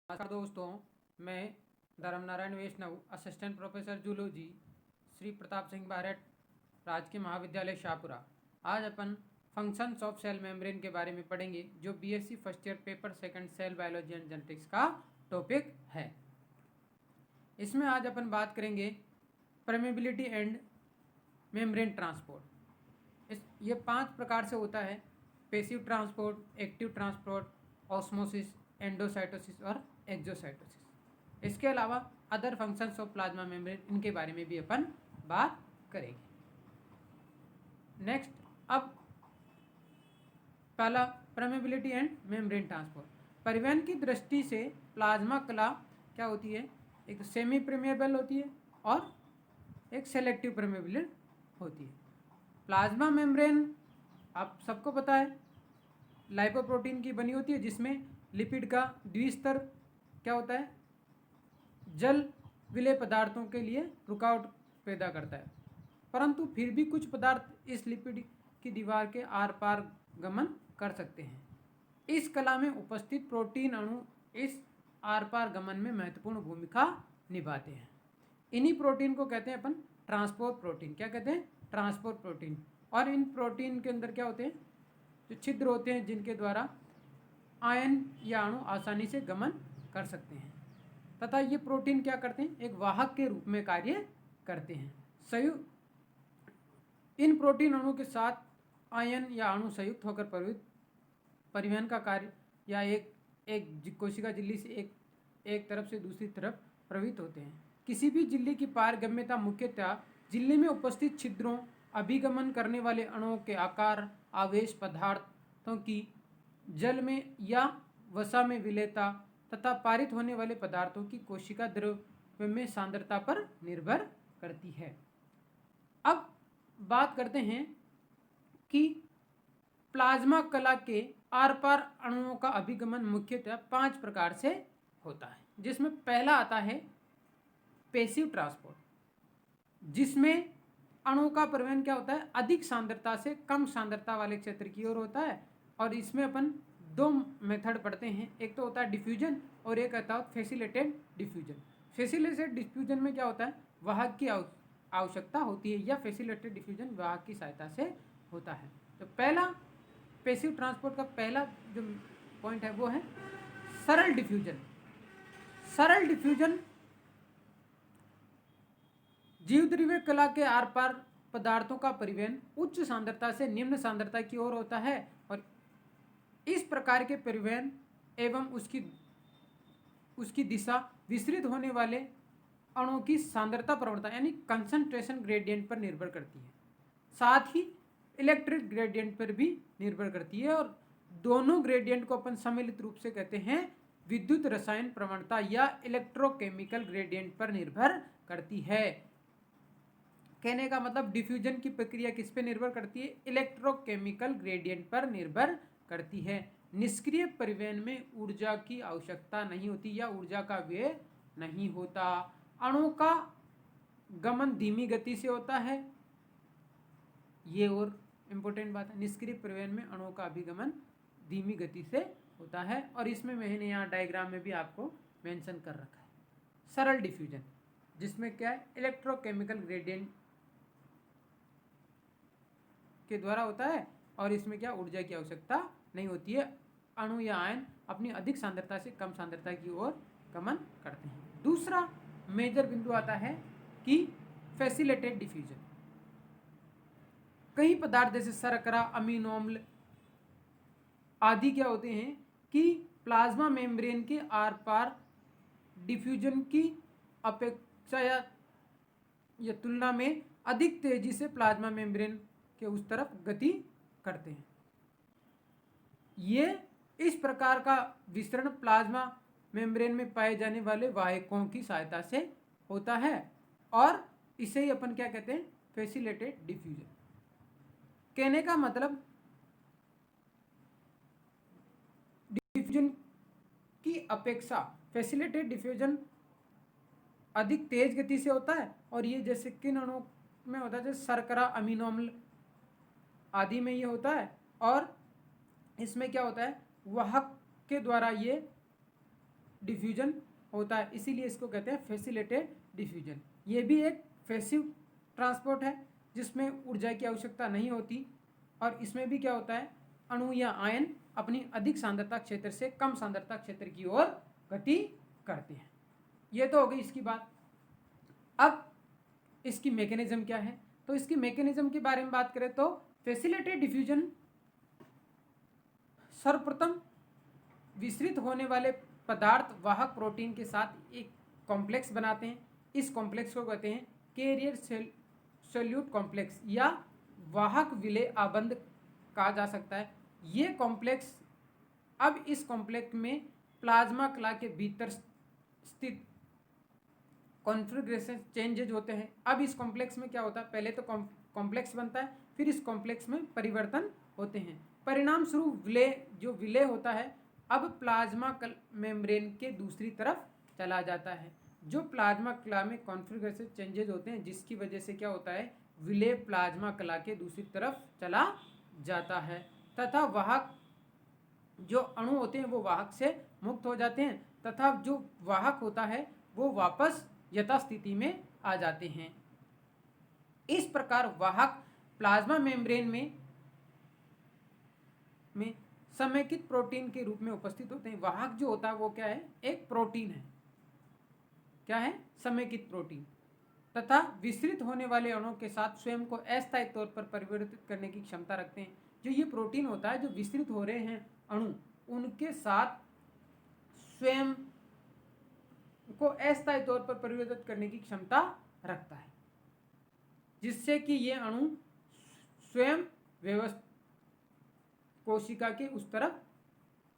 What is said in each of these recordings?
नमस्कार दोस्तों, मैं Dharm Narayan Vaishnav, assistant professor zoology, Shri Pratap Singh Barat, राजकीय महाविद्यालय शाहपुरा। आज अपन फंक्शंस ऑफ सेल मेम्ब्रेन के बारे में पढ़ेंगे, जो BSc first year paper second cell biology and genetics का टॉपिक है। इसमें आज अपन बात करेंगे परमेबिलिटी एंड मेम्ब्रेन ट्रांसपोर्ट। ये 5 प्रकार से होता है: passive transport, active transport, osmosis, endocytosis और एक्सोसाइटोसिस। इसके अलावा other functions of plasma membrane, इनके बारे में भी अपन बात करेंगे। नेक्स्ट, अब पहला परमेबिलिटी एंड मेम्ब्रेन ट्रांसपोर्ट। परिवहन की दृष्टि से प्लाज्मा कला क्या होती है? एक सेमी परमेबल होती है और एक सेलेक्टिव परमेबल होती है। प्लाज्मा मेम्ब्रेन आप सबको पता है लाइपोप्रोटीन की बनी होती है, जिसमें लिपिड का द्विस्तर क्या होता है, जल विलेय पदार्थों के लिए रुकावट पैदा करता है। परंतु फिर भी कुछ पदार्थ इस लिपिड की दीवार के आर पार गमन कर सकते हैं। इस कला में उपस्थित प्रोटीन अणु इस आर पार गमन में महत्वपूर्ण भूमिका निभाते हैं। इन्हीं प्रोटीन को कहते हैं अपन ट्रांसपोर्ट प्रोटीन। क्या कहते हैं? Transport protein. और इन प्रोटीन के अंदर क्या होते हैं? जो छिद्र होते हैं, जिनके द्वारा आयन या अणु आसानी से गमन कर सकते हैं। तथा ये प्रोटीन क्या करते हैं? एक वाहक के रूप में कार्य करते हैं। इन प्रोटीन अणु के साथ आयन या अणु संयुक्त होकर परिवहन का कार्य या एक कोशिका झिल्ली से एक तरफ से दूसरी तरफ प्रवृत्त होते हैं। किसी भी झिल्ली की पारगम्यता मुख्यतः झिल्ली में उपस्थित छिद्रों, अभिगमन करने वाले अणुओं के आकार, आवेश पदार्थों की जल में या वसा में विलेयता तथा पारित होने वाले पदार्थों की कोशिका द्रव्य में सांद्रता पर निर्भर करती है। अब बात करते हैं कि प्लाज्मा कला के आर पार अणुओं का अभिगमन मुख्यतः 5 प्रकार से होता है, जिसमें पहला आता है पैसिव ट्रांसपोर्ट, जिसमें अणु का परिवहन क्या होता है? अधिक सांद्रता से कम सांद्रता वाले क्षेत्र की ओर होता है। और इसमें अपन 2 मेथड पढ़ते हैं, एक तो होता है डिफ्यूजन और एक होता है फैसिलिटेड डिफ्यूजन। फैसिलिटेड डिफ्यूजन में क्या होता है? वाहक की आवश्यकता होती है, या फैसिलिटेड डिफ्यूजन वाहक की सहायता से होता है। तो पहला पैसिव ट्रांसपोर्ट का पहला जो पॉइंट है वो है सरल डिफ्यूजन। सरल डिफ्यूजन जीवद्रव्य कला के आर पार पदार्थों का परिवहन उच्च सांद्रता से निम्न सांद्रता की ओर होता है। और इस प्रकार के परिवहन एवं उसकी दिशा विसरित होने वाले अणुओं की सांद्रता प्रवणता यानी कंसंट्रेशन ग्रेडियंट पर निर्भर करती है। साथ ही इलेक्ट्रिक ग्रेडियंट पर भी निर्भर करती है। और दोनों ग्रेडियंट को अपन सम्मिलित रूप से कहते हैं विद्युत रसायन प्रवणता या इलेक्ट्रोकेमिकल ग्रेडियंट पर निर्भर करती है। कहने का मतलब डिफ्यूजन की प्रक्रिया किस पे निर्भर करती है? इलेक्ट्रोकेमिकल ग्रेडियंट पर निर्भर करती है। निष्क्रिय परिवहन में ऊर्जा की आवश्यकता नहीं होती या ऊर्जा का व्यय नहीं होता। अणु का गमन धीमी गति से होता है। ये और इम्पोर्टेंट बात है, निष्क्रिय परिवहन में अणु का अभिगमन धीमी गति से होता है। और इसमें मैंने यहाँ डायग्राम में भी आपको मेंशन कर रखा है। सरल डिफ्यूजन, जिसमें क्या है? इलेक्ट्रोकेमिकल ग्रेडियंट के द्वारा होता है और इसमें क्या ऊर्जा की आवश्यकता नहीं होती है। अणु या आयन अपनी अधिक सांद्रता से कम सांद्रता की ओर गमन करते हैं। दूसरा मेजर बिंदु आता है कि फैसिलिटेड डिफ्यूजन। कई पदार्थ जैसे शर्करा, अमीनो अम्ल आदि क्या होते हैं कि प्लाज्मा मेम्ब्रेन के आर पार डिफ्यूजन की अपेक्षा या तुलना में अधिक तेजी से प्लाज्मा मेम्ब्रेन के उस तरफ गति करते हैं। ये इस प्रकार का विसरण प्लाज्मा मेम्ब्रेन में पाए जाने वाले वाहकों की सहायता से होता है और इसे ही अपन क्या कहते हैं? Facilitated diffusion. कहने का मतलब डिफ्यूजन की अपेक्षा फैसिलिटेड डिफ्यूजन अधिक तेज गति से होता है। और ये जैसे किन अणुओं में होता है? जैसे शर्करा, अमीनो अम्ल आदि में ये होता है। और इसमें क्या होता है? वाहक के द्वारा ये डिफ्यूजन होता है, इसीलिए इसको कहते हैं फैसिलिटेटेड डिफ्यूजन। ये भी एक पैसिव ट्रांसपोर्ट है जिसमें ऊर्जा की आवश्यकता नहीं होती, और इसमें भी क्या होता है, अणु या आयन अपनी अधिक सांद्रता क्षेत्र से कम सांद्रता क्षेत्र की ओर गति करते हैं। ये तो हो गई इसकी बात। अब इसकी मैकेनिज्म क्या है, तो इसकी मैकेनिज्म के बारे में बात करें तो फैसिलिटेटेड डिफ्यूजन सर्वप्रथम विसरित होने वाले पदार्थ वाहक प्रोटीन के साथ एक कॉम्प्लेक्स बनाते हैं। इस कॉम्प्लेक्स को कहते हैं कैरियर सोल्यूट कॉम्प्लेक्स या वाहक विलेय आबंध कहा जा सकता है। ये कॉम्प्लेक्स, अब इस कॉम्प्लेक्स में प्लाज्मा कला के भीतर स्थित कॉन्फ़िगरेशन चेंजेज होते हैं। अब इस कॉम्प्लेक्स में क्या होता है, पहले तो कॉम्प्लेक्स बनता है, फिर इस कॉम्प्लेक्स में परिवर्तन होते हैं। परिणाम स्वरूप विलेय, जो विलेय होता है, अब प्लाज्मा मेम्ब्रेन के दूसरी तरफ चला जाता है। जो प्लाज्मा कला में कॉन्फ़िगरेशन चेंजेज होते हैं, जिसकी वजह से क्या होता है, विलेय प्लाज्मा कला के दूसरी तरफ चला जाता है, तथा वाहक जो अणु होते हैं वो वाहक से मुक्त हो जाते हैं, तथा जो वाहक होता है वो वापस यथास्थिति में आ जाते हैं। इस प्रकार वाहक प्लाज्मा मेम्ब्रेन में समेकित प्रोटीन के रूप में उपस्थित होते हैं। वाहक जो होता है वो क्या है, एक प्रोटीन है। क्या है, समेकित प्रोटीन, तथा विसरित होने वाले अणुओं के साथ स्वयं को अस्थायी तौर पर परिवर्तित करने की क्षमता रखते हैं। जो ये प्रोटीन होता है, जो विसरित हो रहे हैं अणु, उनके साथ स्वयं को अस्थायी तौर पर परिवर्तित करने की क्षमता रखता है, जिससे कि ये अणु स्वयं व्यवस्थित कोशिका के उस तरफ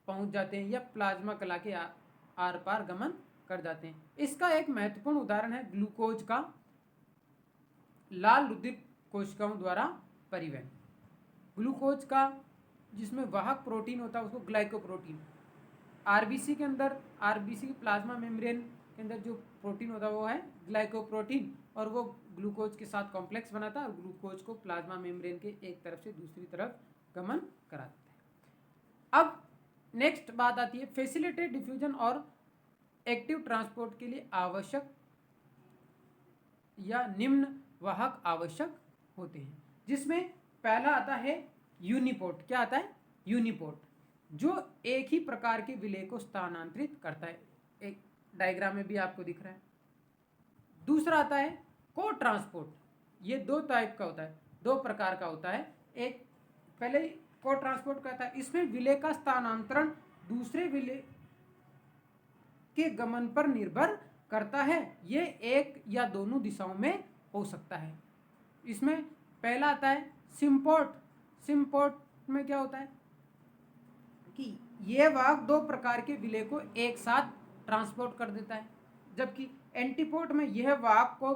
पहुंच जाते हैं या प्लाज्मा कला के आर पार गमन कर जाते हैं। इसका एक महत्वपूर्ण उदाहरण है ग्लूकोज का लाल रुधिर कोशिकाओं द्वारा परिवहन। ग्लूकोज का जिसमें वाहक प्रोटीन होता है उसको ग्लाइकोप्रोटीन, आरबीसी के अंदर, आरबीसी प्लाज्मा मेम्ब्रेन के अंदर जो प्रोटीन होता है वो है ग्लाइकोप्रोटीन, और वो ग्लूकोज के साथ कॉम्प्लेक्स बनाता है और ग्लूकोज को प्लाज्मा मेम्ब्रेन के एक तरफ से दूसरी तरफ गमन कराता है। अब नेक्स्ट बात आती है फैसिलिटेटेड डिफ्यूजन और एक्टिव ट्रांसपोर्ट के लिए आवश्यक या निम्न वाहक आवश्यक होते हैं, जिसमें पहला आता है यूनिपोर्ट। क्या आता है, यूनिपोर्ट, जो एक ही प्रकार के विलेय को स्थानांतरित करता है। एक डायग्राम में भी आपको दिख रहा है। दूसरा आता है को ट्रांसपोर्ट। ये दो टाइप का होता है, दो प्रकार का होता है। एक पहले को ट्रांसपोर्ट कहता है, इसमें विलेय का स्थानांतरण दूसरे विलेय के गमन पर निर्भर करता है। ये एक या दोनों दिशाओं में हो सकता है। इसमें पहला आता है सिम्पोर्ट। सिम्पोर्ट में क्या होता है कि ये वाहक दो प्रकार के विलेय को एक साथ ट्रांसपोर्ट कर देता है, जबकि एंटीपोर्ट में यह वाहक को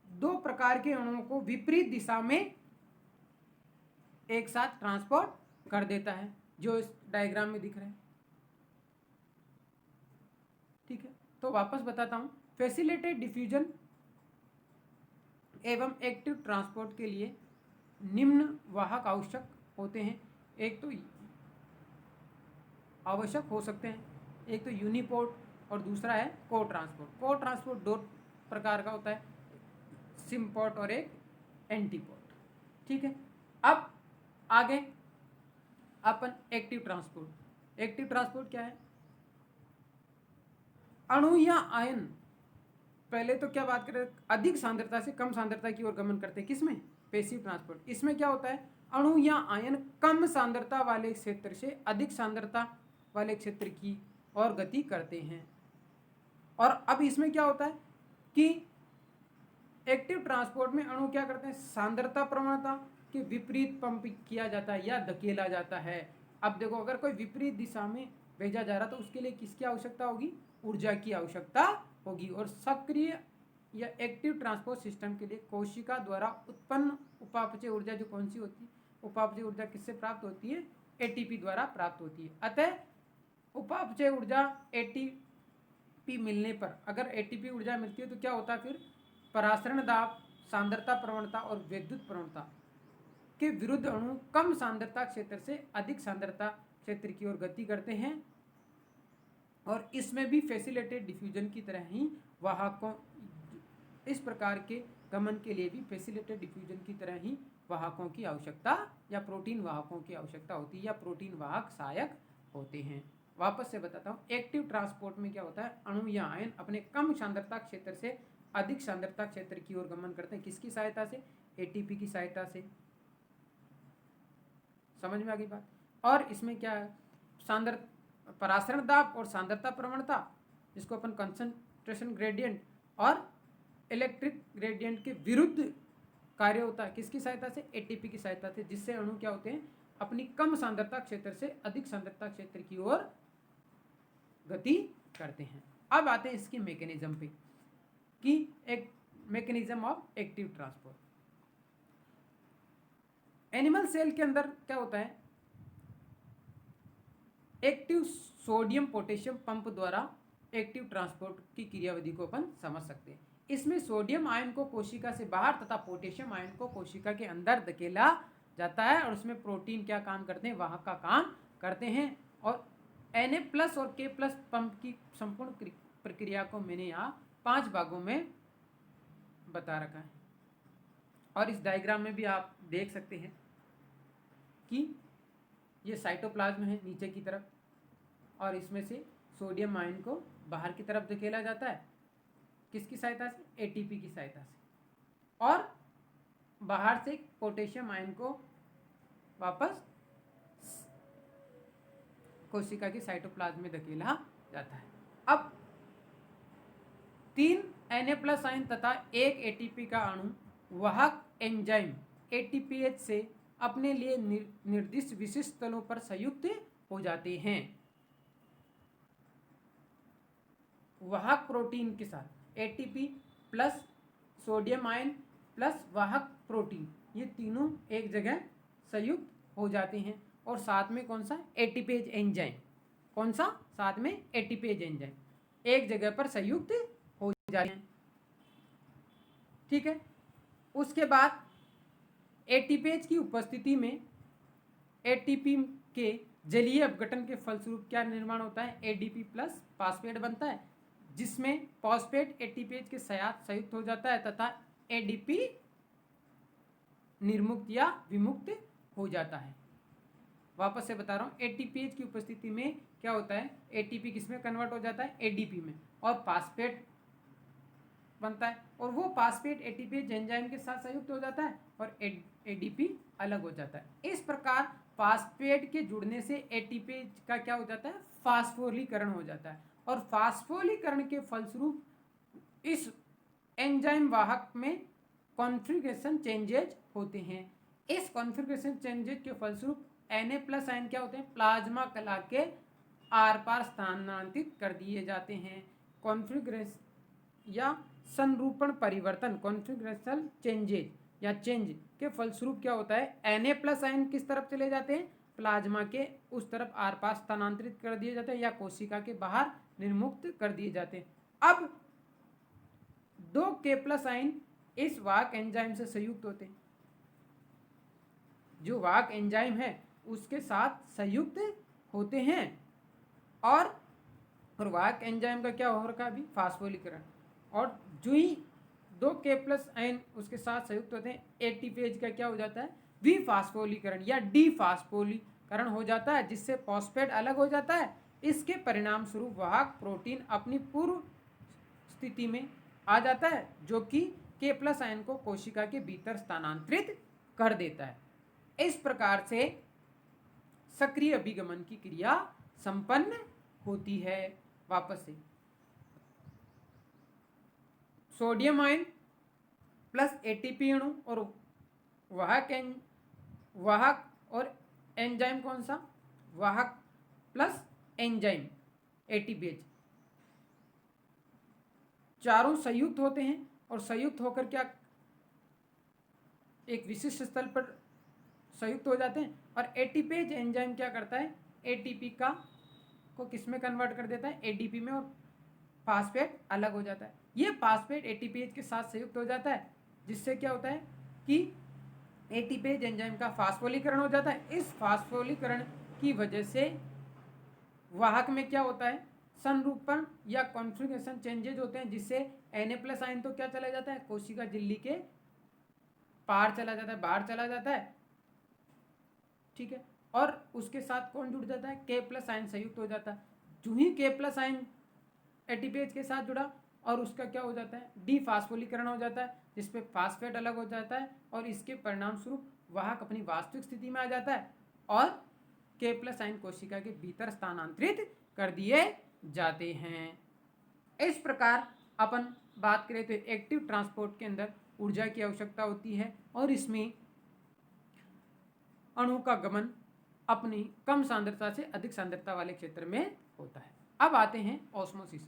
दो प्रकार के अणुओं को विपरीत दिशा में एक साथ ट्रांसपोर्ट कर देता है, जो इस डायग्राम में दिख रहा है। ठीक है, तो वापस बताता हूं, फैसिलिटेटेड डिफ्यूजन एवं एक्टिव ट्रांसपोर्ट के लिए निम्न वाहक आवश्यक होते हैं। एक तो आवश्यक हो सकते हैं, एक तो यूनिपोर्ट और दूसरा है को ट्रांसपोर्ट। को ट्रांसपोर्ट दो प्रकार का होता है, सिम्पोर्ट और एक एंटीपोर्ट। ठीक है, अब आगे अपन एक्टिव ट्रांसपोर्ट। एक्टिव ट्रांसपोर्ट क्या है, अणु या आयन, पहले तो क्या बात करें, अधिक सांद्रता से कम सांद्रता की ओर गमन करते हैं। किसमें, पैसिव ट्रांसपोर्ट। इसमें क्या होता है, अणु या आयन कम सांद्रता वाले क्षेत्र से अधिक सांद्रता वाले क्षेत्र की ओर गति करते हैं। और अब इसमें क्या होता है कि एक्टिव ट्रांसपोर्ट में अणु क्या करते हैं, सांद्रता प्रवणता के विपरीत पंप किया जाता है या धकेला जाता है। अब देखो, अगर कोई विपरीत दिशा में भेजा जा रहा तो उसके लिए किसकी आवश्यकता होगी, ऊर्जा की आवश्यकता होगी। और सक्रिय या एक्टिव ट्रांसपोर्ट सिस्टम के लिए कोशिका द्वारा उत्पन्न उपापचय ऊर्जा जो कौन सी होती है, उपापचय ऊर्जा किससे प्राप्त होती है, एटीपी द्वारा प्राप्त होती है। अतः उपापचय ऊर्जा एटीपी मिलने पर, अगर एटीपी ऊर्जा मिलती है तो क्या होता है, फिर परासरण दाब, सांद्रता प्रवणता और विद्युत प्रवणता के विरुद्ध अणु कम सांद्रता क्षेत्र से अधिक सांद्रता क्षेत्र की ओर गति करते हैं और इसमें भी फैसिलिटेटेड डिफ्यूजन की तरह ही वाहकों, इस प्रकार के गमन के लिए भी फैसिलिटेटेड डिफ्यूजन की तरह ही वाहकों की आवश्यकता या प्रोटीन वाहकों की आवश्यकता होती है या प्रोटीन वाहक सहायक होते हैं। वापस से बताता हूँ, एक्टिव ट्रांसपोर्ट में क्या होता है, अणु या आयन अपने कम सांद्रता क्षेत्र से अधिक सांद्रता क्षेत्र की ओर गमन करते हैं। किसकी सहायता से? एटीपी की सहायता से। समझ में आ गई बात? और इसमें क्या है, परासरण दाब और सांद्रता प्रवणता, जिसको अपन कंसंट्रेशन ग्रेडियंट और इलेक्ट्रिक ग्रेडियंट के विरुद्ध कार्य होता है। किसकी सहायता से? एटीपी की सहायता से, जिससे अणु क्या होते हैं, अपनी कम सांद्रता क्षेत्र से अधिक सांद्रता क्षेत्र की ओर गति करते हैं। अब आते हैं इसकी मैकेनिज्म पे, कि एक mechanism of active transport. Animal cell के अंदर क्या होता है, एक्टिव सोडियम पोटेशियम पंप द्वारा एक्टिव ट्रांसपोर्ट की क्रियाविधि को अपन समझ सकते हैं। इसमें सोडियम आयन को कोशिका से बाहर तथा पोटेशियम आयन को कोशिका के अंदर धकेला जाता है, और उसमें प्रोटीन क्या काम करते हैं, वाहक का काम करते हैं। और Na+ और K+ पंप की संपूर्ण प्रक्रिया को मैंने यहाँ 5 भागों में बता रखा है, और इस डायग्राम में भी आप देख सकते हैं कि ये साइटोप्लाज्म है नीचे की तरफ, और इसमें से सोडियम आयन को बाहर की तरफ धकेला जाता है। किसकी सहायता से? एटीपी की सहायता से। और बाहर से पोटेशियम आयन को वापस कोशिका की साइटोप्लाज्म में धकेला जाता है। अब 3 Na+ आयन तथा 1 एटीपी का अणु वाहक एंजाइम एटीपीएच से अपने लिए निर्दिष्ट विशिष्ट स्थलों पर संयुक्त हो जाते हैं। वाहक प्रोटीन के साथ ATP plus sodium ion plus वाहक प्रोटीन, ये तीनों एक जगह संयुक्त हो जाते हैं। और साथ में कौन सा? ATPase enzyme. कौन सा? साथ में एटीपेज एंजाइम एक जगह पर संयुक्त हो जाते हैं। ठीक है। उसके बाद एटीपेज की उपस्थिति में एटीपी के जलीय अपघटन के फलस्वरूप क्या निर्माण होता है? एडीपी प्लस फास्फेट बनता है, जिसमें फॉस्फेट एटीपेज के साथ संयुक्त हो जाता है तथा एडीपी निर्मुक्त या विमुक्त हो जाता है। वापस से बता रहा हूँ, एटीपेज की उपस्थिति में क्या होता है, एटीपी किसमें कन्वर्ट हो जाता है? एडीपी में, और फास्फेट बनता है, और वो फास्फेट एटीपेज एंजाइम के साथ संयुक्त हो जाता है और एडीपी अलग हो जाता है। इस प्रकार फास्फेट के जुड़ने से एटीपेज का क्या हो जाता है? फास्फोरीकरण हो जाता है, और फास्फोरीकरण के फलस्वरूप इस एंजाइम वाहक में कॉन्फ़िगरेशन चेंजेज होते हैं। इस कॉन्फ़िगरेशन चेंजेज के फलस्वरूप Na+ आयन क्या होते हैं? प्लाज्मा कला के आर पार स्थानांतरित कर दिए जाते हैं। कॉन्फ़िगरेशन या संरूपण परिवर्तन, कॉन्फ़िगरेशन चेंजेज या चेंज के फलस्वरूप क्या होता है? Na+ आयन किस तरफ चले जाते हैं? प्लाज्मा के उस तरफ आर पार स्थानांतरित कर दिए जाते हैं या कोशिका के बाहर निर्मुक्त कर दिए जाते हैं। अब 2 K+ आयन इस वाहक एंजाइम से संयुक्त होते हैं, जो वाहक एंजाइम है उसके साथ संयुक्त होते हैं, और वाहक एंजाइम का क्या हो रखा है अभी? फास्फोरीकरण। और जो ही 2 K+ आयन उसके साथ संयुक्त होते हैं, एटीपेज का क्या हो जाता है? विफास्फोरीकरण या डीफास्फोरीकरण हो जाता है, जिससे फॉस्फेट अलग हो जाता है। इसके परिणाम स्वरूप वाहक प्रोटीन अपनी पूर्व स्थिति में आ जाता है, जो कि K+ आयन को कोशिका के भीतर स्थानांतरित कर देता है। इस प्रकार से सक्रिय अभिगमन की क्रिया संपन्न होती है। वापस से, सोडियम आयन प्लस एटीपी अणु और वाहक और एंजाइम कौन सा? वाहक प्लस एंजाइम एटीपेज, चारों संयुक्त होते हैं, और संयुक्त होकर क्या एक विशिष्ट स्थल पर संयुक्त हो जाते हैं। और एटीपेज एंजाइम क्या करता है? एटीपी को किस में कन्वर्ट कर देता है? एडीपी में, और फास्फेट अलग हो जाता है। ये फास्फेट एटीपेज के साथ संयुक्त हो जाता है, जिससे क्या होता है कि एटीपेज एंजाइम का फास्फोरीकरण हो जाता है। इस फास्फोरीकरण की वजह से वाहक में क्या होता है? संरूपण या कॉन्फ़िगरेशन चेंजेज होते हैं, जिससे Na+ आयन तो क्या चला जाता है, कोशिका झिल्ली के पार चला जाता है, बाहर चला जाता है, ठीक है। और उसके साथ कौन जुड़ जाता है, K+ आयन संयुक्त हो जाता है। जो ही K+ आयन एटीपीएच के साथ जुड़ा और उसका क्या हो जाता है, डीफास्फोलीकरण हो जाता है, जिसपे फास्फेट अलग हो जाता है और इसके परिणाम स्वरूप वाहक अपनी वास्तविक स्थिति में आ जाता है और K+ आयन कोशिका के भीतर स्थानांतरित कर दिए जाते हैं। इस प्रकार अपन बात करें तो एक्टिव ट्रांसपोर्ट के अंदर ऊर्जा की आवश्यकता होती है और इसमें अणु का गमन अपनी कम सांद्रता से अधिक सांद्रता वाले क्षेत्र में होता है। अब आते हैं ऑस्मोसिस।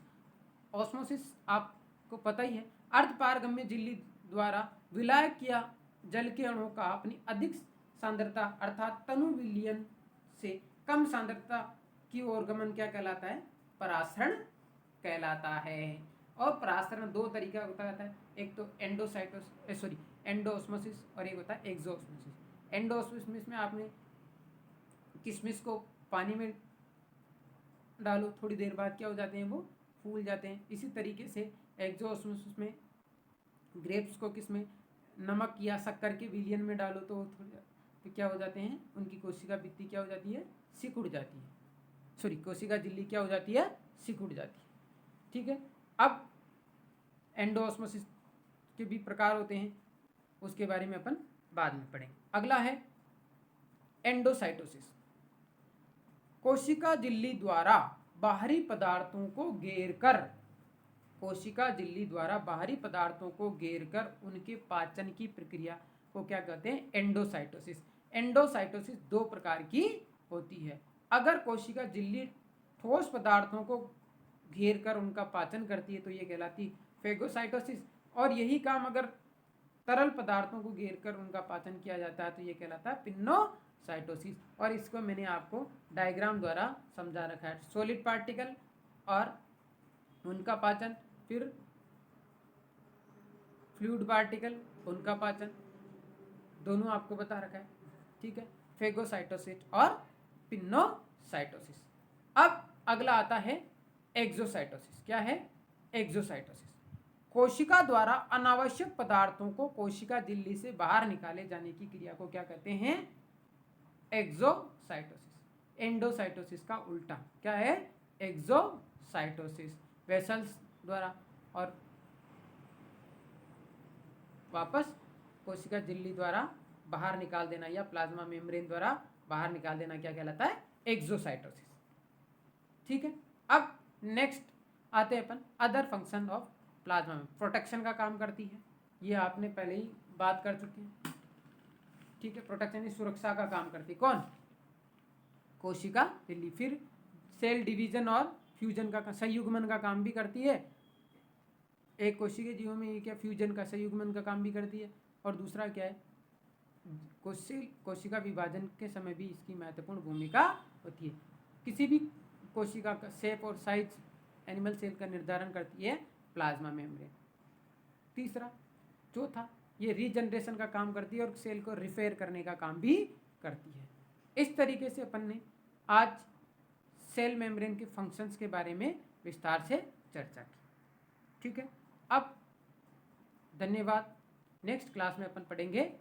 ऑस्मोसिस आपको पता ही है, अर्धपारगम्य झिल्ली द्वारा विलायक किया जल के अणुओं का अपनी अधिक सांद्रता अर्थात तनु विलयन से कम सांद्रता की ओर गमन क्या कहलाता है, परासरण कहलाता है। और परासरण दो तरीके का होता है, एक तो एंडोऑस्मोसिस और एक होता है एक्सोऑस्मोसिस। एंडोऑस्मोसिस में आपने किशमिश को पानी में डालो, थोड़ी देर बाद क्या हो जाते हैं, वो फूल जाते हैं। इसी तरीके से एक्सोऑस्मोसिस में ग्रेप्स को किसमें नमक या शक्कर के विलयन में डालो तो क्या हो जाते हैं, उनकी कोशिका भित्ति क्या हो जाती है, सिकुड़ जाती है, सॉरी कोशिका झिल्ली क्या हो जाती है, सिकुड़ जाती है, ठीक है। अब एंडोऑस्मोसिस के भी प्रकार होते हैं, उसके बारे में अपन बाद में पढ़ेंगे। अगला है एंडोसाइटोसिस। कोशिका झिल्ली द्वारा बाहरी पदार्थों को घेरकर, कोशिका झिल्ली द्वारा बाहरी पदार्थों को घेरकर उनके पाचन की प्रक्रिया को क्या कहते हैं, एंडोसाइटोसिस। एंडोसाइटोसिस दो प्रकार की होती है। अगर कोशिका झिल्ली ठोस पदार्थों को घेरकर उनका पाचन करती है तो ये कहलाती है फेगोसाइटोसिस, और यही काम अगर तरल पदार्थों को घेरकर उनका पाचन किया जाता है तो ये कहलाता है पिन्नोसाइटोसिस। और इसको मैंने आपको डायग्राम द्वारा समझा रखा है, सॉलिड पार्टिकल और उनका पाचन, फिर फ्लूइड पार्टिकल उनका पाचन, दोनों आपको बता रखा है, ठीक है, फेगोसाइटोसिस और पिन्नोसाइटोसिस। अब अगला आता है एक्सोसाइटोसिस। क्या है, एक्सोसाइटोसिस। कोशिका द्वारा अनावश्यक पदार्थों को कोशिका झिल्ली से बाहर निकाले जाने की क्रिया को क्या कहते हैं, एक्सोसाइटोसिस। एंडोसाइटोसिस का उल्टा क्या है, एक्सोसाइटोसिस। वेसल्स द्वारा और वापस कोशिका झिल्ली द्वारा बाहर निकाल देना या प्लाज्मा मेम्ब्रेन द्वारा बाहर निकाल देना क्या कहलाता है, एक्सोसाइटोसिस, ठीक है। अब नेक्स्ट आते हैं अपन अदर फंक्शन ऑफ प्लाज्मा में। प्रोटेक्शन का काम करती है, ये आपने पहले ही बात कर चुके हैं, ठीक है। प्रोटेक्शन की सुरक्षा का काम करती है कौन, कोशिका झिल्ली। फिर सेल डिवीजन और फ्यूजन का, संयुग्मन का काम भी करती है। एक कोशिका जीवों में ये क्या, फ्यूजन का, संयुग्मन का काम भी करती है। और दूसरा क्या है, कोशिका विभाजन के समय भी इसकी महत्वपूर्ण भूमिका होती है। किसी भी कोशिका का शेप और साइज एनिमल सेल का निर्धारण करती है प्लाज्मा मेम्ब्रेन। तीसरा, चौथा, ये रीजनरेशन का काम करती है और सेल को रिपेयर करने का काम भी करती है। इस तरीके से अपन ने आज सेल मेम्ब्रेन के फंक्शंस के बारे में विस्तार से चर्चा की, ठीक है। अब धन्यवाद। नेक्स्ट क्लास में अपन पढ़ेंगे